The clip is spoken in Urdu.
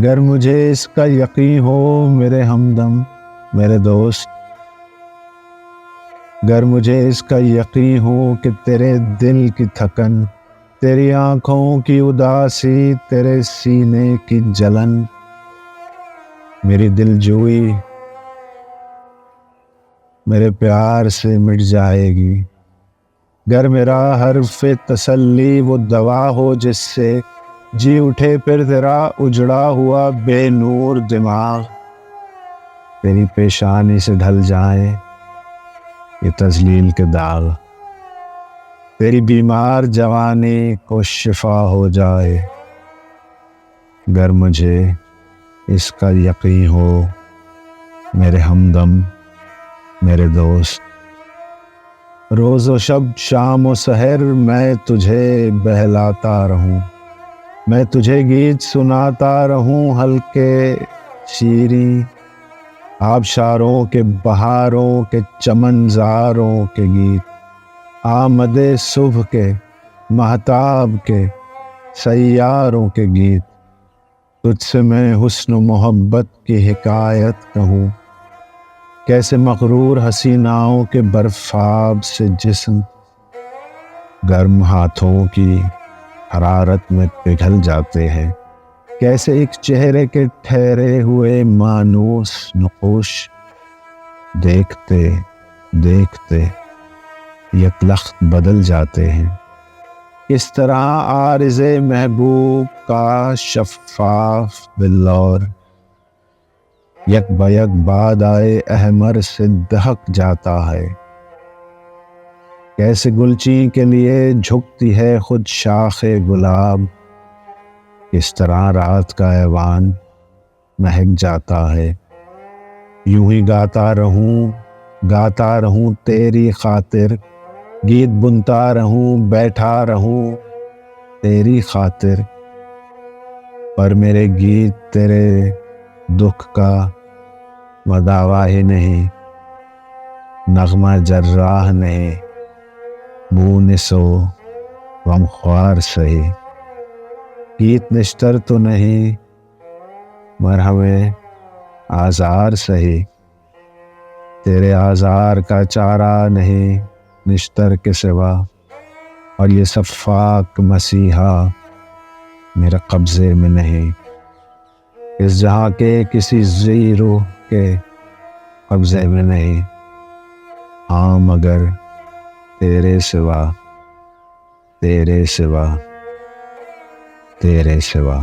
گر مجھے اس کا یقین ہو میرے ہمدم میرے دوست، گر مجھے اس کا یقین ہو کہ تیرے دل کی تھکن، تیری آنکھوں کی اداسی، تیرے سینے کی جلن، میری دل جوئی میرے پیار سے مٹ جائے گی، گر میرا حرف تسلی وہ دوا ہو جس سے جی اٹھے پھر تیرا اجڑا ہوا بے نور دماغ، تیری پیشانی سے ڈھل جائیں یہ تذلیل کے داغ، تیری بیمار جوانی کو شفا ہو جائے، گر مجھے اس کا یقین ہو میرے ہمدم میرے دوست۔ روز و شب شام و سحر میں تجھے بہلاتا رہوں، میں تجھے گیت سناتا رہوں ہلکے شیریں، آبشاروں کے بہاروں کے چمن زاروں کے گیت، آمد صبح کے مہتاب کے سیاروں کے گیت، تجھ سے میں حسن و محبت کی حکایت کہوں، کیسے مغرور حسیناؤں کے برفاب سے جسم گرم ہاتھوں کی حرارت میں پگھل جاتے ہیں، کیسے ایک چہرے کے ٹھہرے ہوئے مانوس نقوش دیکھتے دیکھتے یک لخت بدل جاتے ہیں، اس طرح عارض محبوب کا شفاف بلور یک بیک باد آئے احمر سے دہک جاتا ہے، کیسے گلچین کے لیے جھکتی ہے خود شاخ گلاب، اس طرح رات کا ایوان مہک جاتا ہے، یوں ہی گاتا رہوں تیری خاطر، گیت بنتا رہوں بیٹھا رہوں تیری خاطر، پر میرے گیت تیرے دکھ کا مداوا ہی نہیں، نغمہ جراح نہیں، مونس و غمخوار سہی، گیت نشتر تو نہیں مرہم آزار سہی، تیرے آزار کا چارہ نہیں نشتر کے سوا، اور یہ سفاک مسیحا میرے قبضے میں نہیں، اس جہاں کے کسی ذی روح کے قبضے میں نہیں، ہاں مگر تیرے سوا تیرے سوا تیرے سوا۔